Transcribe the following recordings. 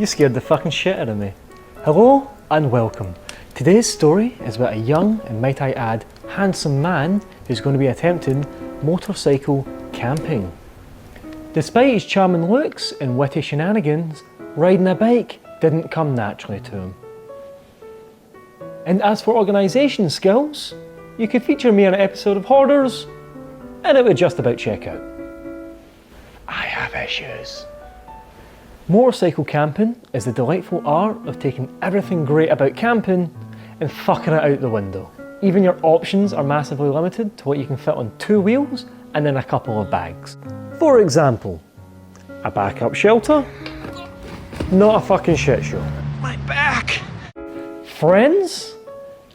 You scared the fucking shit out of me. Hello and welcome. Today's story is about a young and, might I add, handsome man who's going to be attempting motorcycle camping. Despite his charming looks and witty shenanigans, riding a bike didn't come naturally to him. And as for organisation skills, you could feature me on an episode of Hoarders and it would just about check out. I have issues. Motorcycle camping is the delightful art of taking everything great about camping and fucking it out the window. Even your options are massively limited to what you can fit on 2 wheels and in a couple of bags. For example, a backup shelter, not a fucking shit show. My back! Friends?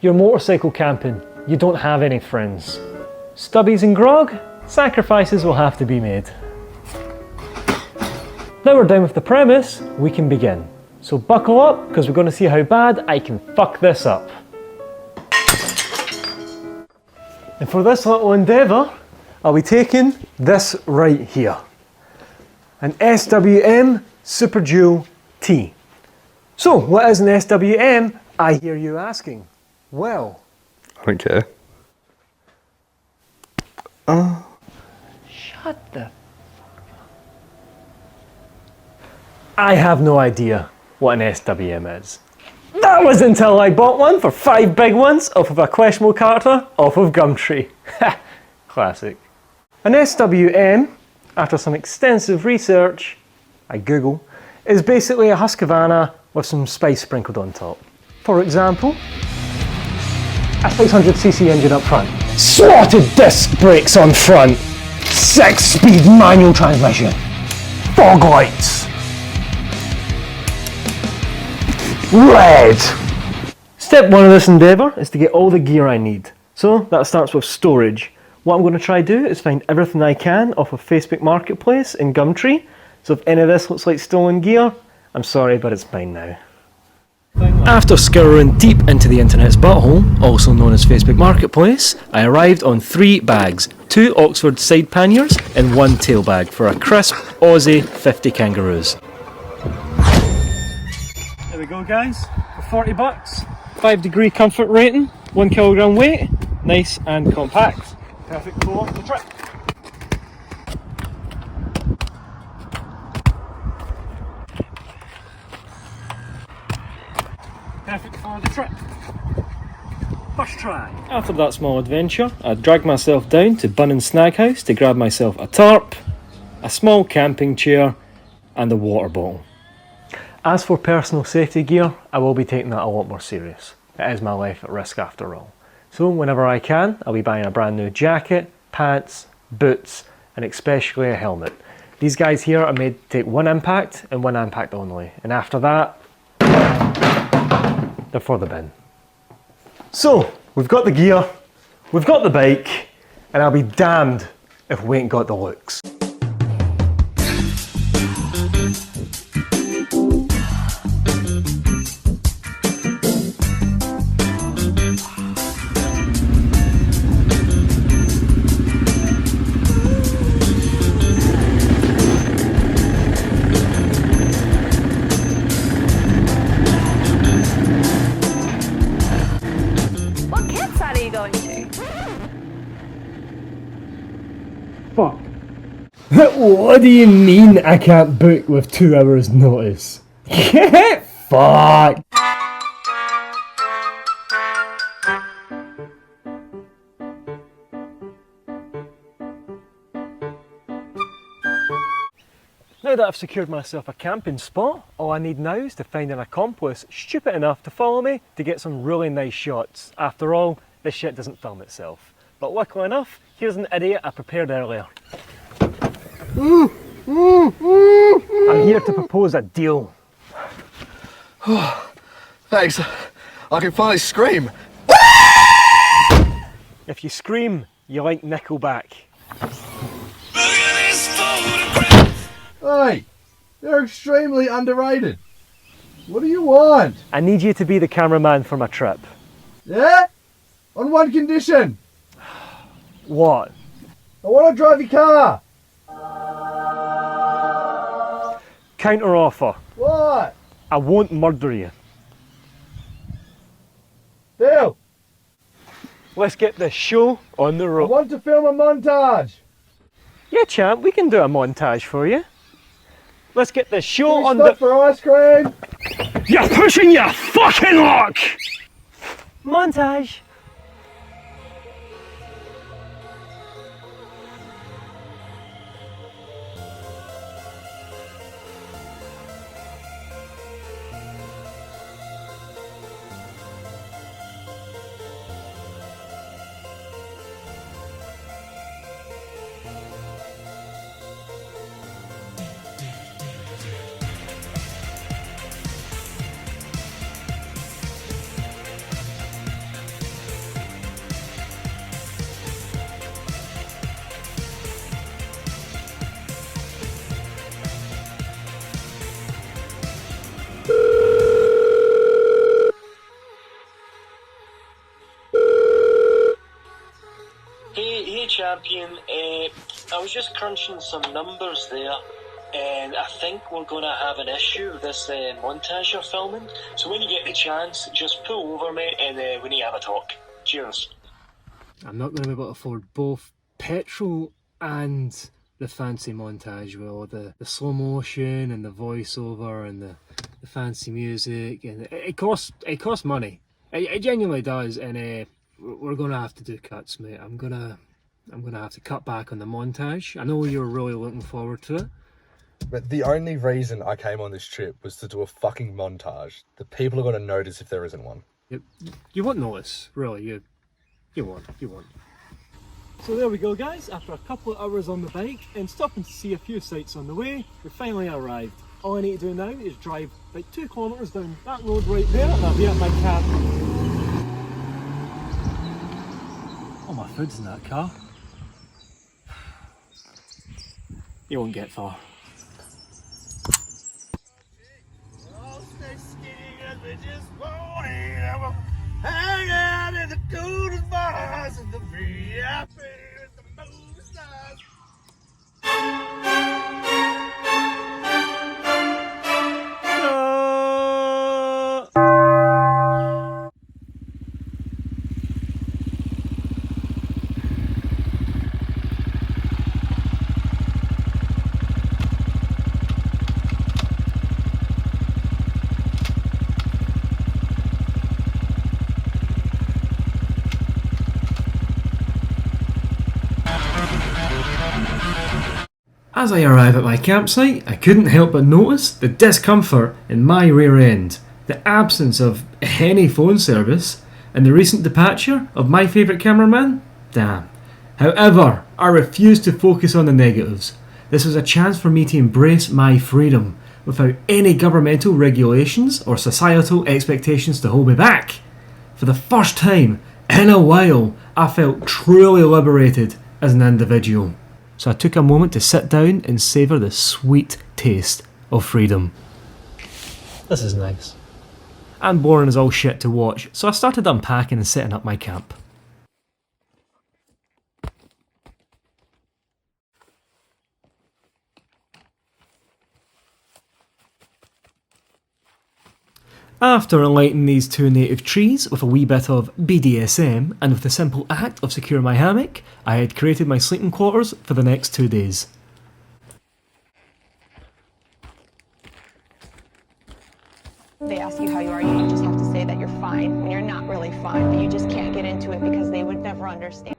You're motorcycle camping, you don't have any friends. Stubbies and grog? Sacrifices will have to be made. Now we're done with the premise, we can begin. So buckle up, because we're going to see how bad I can fuck this up. And for this little endeavour, I'll be taking this right here. An SWM Super Dual T. So, what is an SWM, I hear you asking? Well, I don't care. Shut the fuck up. I have no idea what an SWM is. That was until I bought one for 5 big ones off of a questionable character off of Gumtree. Classic. An SWM, after some extensive research, I Google, is basically a Husqvarna with some spice sprinkled on top. For example, a 600cc engine up front, slotted disc brakes on front, 6-speed manual transmission, fog lights, red. Step 1 of this endeavour is to get all the gear I need. So that starts with storage. What I'm going to try to do is find everything I can off of Facebook Marketplace and Gumtree. So if any of this looks like stolen gear, I'm sorry, but it's mine now. After scouring deep into the internet's butthole, also known as Facebook Marketplace, I arrived on 3 bags, 2 Oxford side panniers and 1 tail bag for a crisp Aussie 50 kangaroos. There we go guys, for 40 bucks, 5-degree comfort rating, 1 kilogram weight, nice and compact. Perfect for the trip. Perfect for the trip. First try. After that small adventure, I dragged myself down to Bunnan Snag House to grab myself a tarp, a small camping chair, and a water bottle. As for personal safety gear, I will be taking that a lot more serious. It is my life at risk after all. So whenever I can, I'll be buying a brand new jacket, pants, boots, and especially a helmet. These guys here are made to take 1 impact and 1 impact only. And after that, they're for the bin. So, we've got the gear, we've got the bike, and I'll be damned if we ain't got the looks. Fuck. What do you mean I can't book with 2 hours notice? Get fucked! Now that I've secured myself a camping spot, all I need now is to find an accomplice stupid enough to follow me to get some really nice shots. After all, this shit doesn't film itself. But luckily enough, here's an idiot I prepared earlier. I'm here to propose a deal. Thanks. I can finally scream. If you scream, you like Nickelback. Hey, you're extremely underrated. What do you want? I need you to be the cameraman for my trip. Yeah? On one condition. What? I want to drive your car. Counter offer. What? I won't murder you. Bill, Let's get this show on the I road. want to film a montage. Yeah, champ, we can do a montage for you. Let's get this show Can we on stop for ice cream? You're pushing your fucking luck! Montage. Hey, champion. I was just crunching some numbers there, and I think we're going to have an issue with this montage you're filming. So when you get the chance, just pull over, mate, and we need to have a talk. Cheers. I'm not going to be able to afford both petrol and the fancy montage with all the slow motion and the voiceover and the fancy music, and it costs money. It genuinely does, and we're going to have to do cuts, mate. I'm gonna have to cut back on the montage. I know you're really looking forward to it. But the only reason I came on this trip was to do a fucking montage. The people are going to notice if there isn't one. You won't notice, really. You won't. So there we go, guys. After a couple of hours on the bike and stopping to see a few sights on the way, we finally arrived. All I need to do now is drive about 2 kilometres down that road right there, and I'll be at my cab. All my food's in that car. You won't get far. Hang out in the coolest bars and the VIP with the movie stars. As I arrive at my campsite, I couldn't help but notice the discomfort in my rear end, the absence of any phone service, and the recent departure of my favourite cameraman. Damn. However, I refuse to focus on the negatives. This was a chance for me to embrace my freedom without any governmental regulations or societal expectations to hold me back. For the first time in a while, I felt truly liberated as an individual. So I took a moment to sit down and savour the sweet taste of freedom. This is nice. And boring as all shit to watch, so I started unpacking and setting up my camp. After lighting these 2 native trees with a wee bit of BDSM and with the simple act of securing my hammock, I had created my sleeping quarters for the next 2 days. They ask you how you are, you just have to say that you're fine when you're not really fine, but you just can't get into it because they would never understand.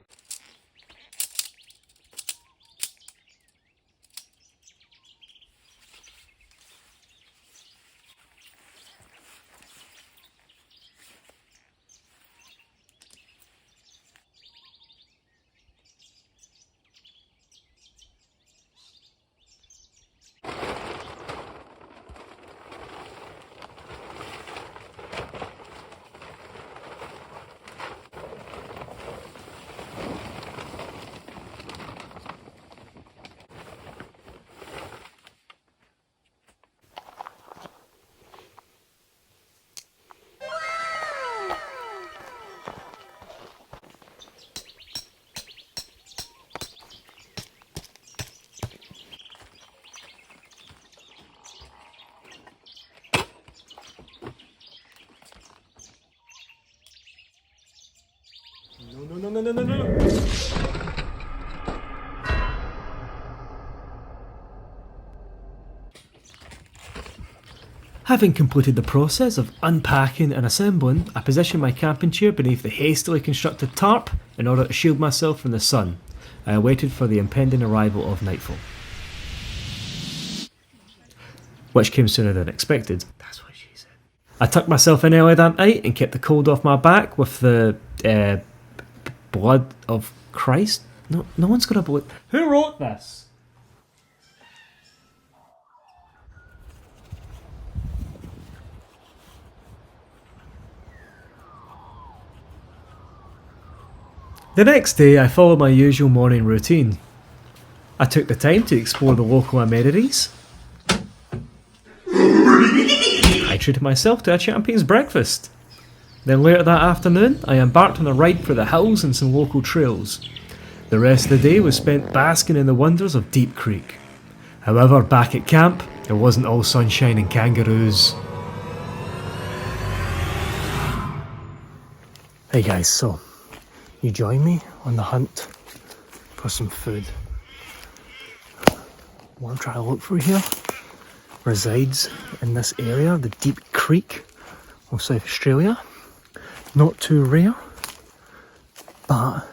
Having completed the process of unpacking and assembling, I positioned my camping chair beneath the hastily constructed tarp in order to shield myself from the sun. I waited for the impending arrival of nightfall, which came sooner than expected. That's what she said. I tucked myself in early that night and kept the cold off my back with the blood of Christ. No one's gonna believe. Who wrote this? The next day, I followed my usual morning routine. I took the time to explore the local amenities. I treated myself to a champion's breakfast. Then later that afternoon, I embarked on a ride through the hills and some local trails. The rest of the day was spent basking in the wonders of Deep Creek. However, back at camp, it wasn't all sunshine and kangaroos. Hey guys, so you join me on the hunt for some food. What I'm trying to look for here resides in this area, the Deep Creek of South Australia. Not too rare, but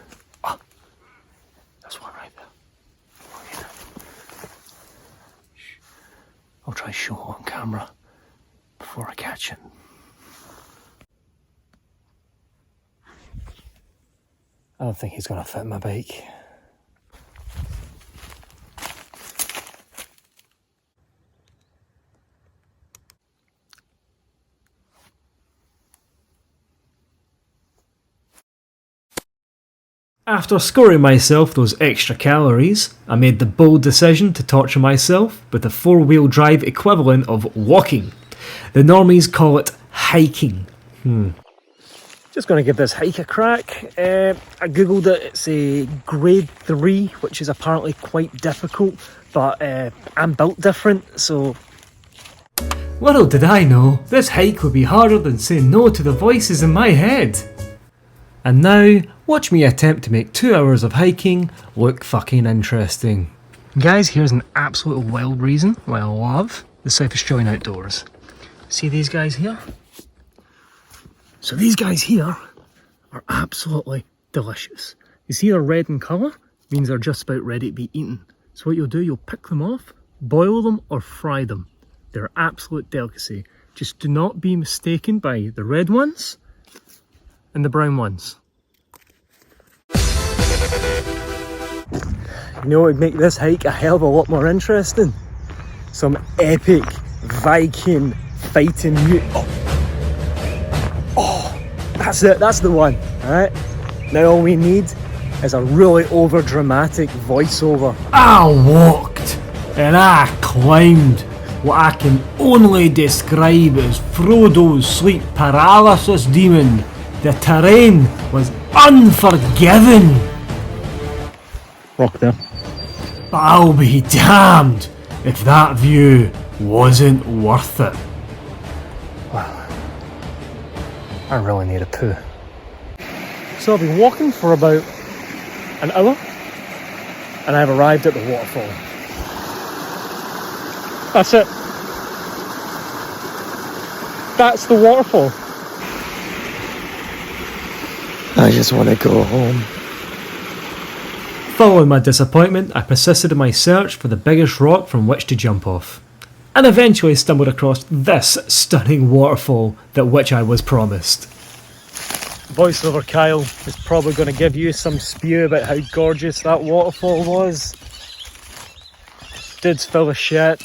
there's one right there. Look at it. I'll try to show it on camera before I catch it. I don't think he's gonna fit my bike. After scoring myself those extra calories, I made the bold decision to torture myself with the 4-wheel drive equivalent of walking. The normies call it hiking. Just going to give this hike a crack. I googled it, it's a grade 3, which is apparently quite difficult, but I'm built different, so... Little did I know, this hike would be harder than saying no to the voices in my head. And now, watch me attempt to make 2 hours of hiking look fucking interesting. Guys, here's an absolute wild reason why I love the South Australian outdoors. See these guys here? So these guys here are absolutely delicious. You see they're red in colour? Means they're just about ready to be eaten. So what you'll do, you'll pick them off, boil them or fry them. They're an absolute delicacy. Just do not be mistaken by the red ones and the brown ones. You know what would make this hike a hell of a lot more interesting? Some epic Viking fighting that's it, that's the one, alright? Now all we need is a really over dramatic voiceover. I walked and I climbed what I can only describe as Frodo's sleep paralysis demon. The terrain was unforgiving. Rock there. But I'll be damned if that view wasn't worth it. Wow. I really need a poo. So I've been walking for about an hour and I've arrived at the waterfall. That's it. That's the waterfall. I just want to go home. Following my disappointment, I persisted in my search for the biggest rock from which to jump off, and eventually stumbled across this stunning waterfall that which I was promised. Voiceover Kyle is probably going to give you some spew about how gorgeous that waterfall was. Dude's full of shit.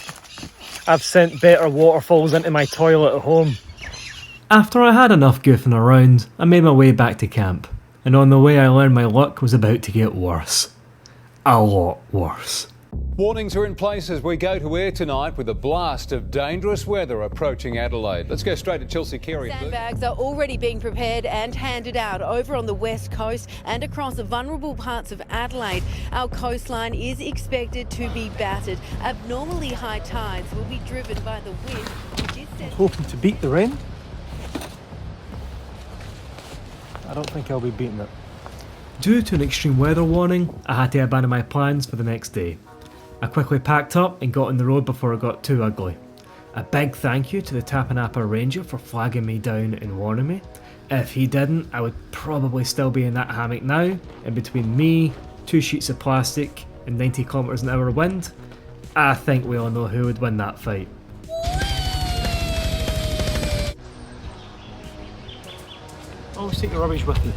I've sent better waterfalls into my toilet at home. After I had enough goofing around, I made my way back to camp, and on the way I learned my luck was about to get worse. A lot worse. Warnings are in place as we go to air tonight with a blast of dangerous weather approaching Adelaide. Let's go straight to Chelsea Carey. Sandbags are already being prepared and handed out over on the west coast and across the vulnerable parts of Adelaide. Our coastline is expected to be battered. Abnormally high tides will be driven by the wind, which is set... Hoping to beat the rain. I don't think I'll be beating it. Due to an extreme weather warning, I had to abandon my plans for the next day. I quickly packed up and got on the road before it got too ugly. A big thank you to the Tapanapa Ranger for flagging me down and warning me. If he didn't, I would probably still be in that hammock now, and between me, 2 sheets of plastic, and 90 kilometres an hour wind, I think we all know who would win that fight. Always take your rubbish with you.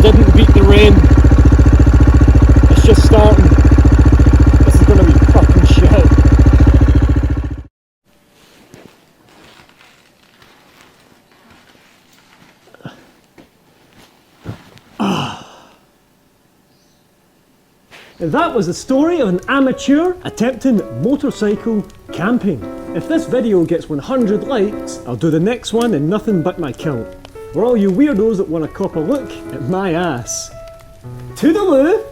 Didn't beat the rain. It's just starting. This is gonna be fucking shit. That was the story of an amateur attempting motorcycle camping. If this video gets 100 likes, I'll do the next one in nothing but my kilt. For all you weirdos that want to cop a look at my ass. Toodaloo!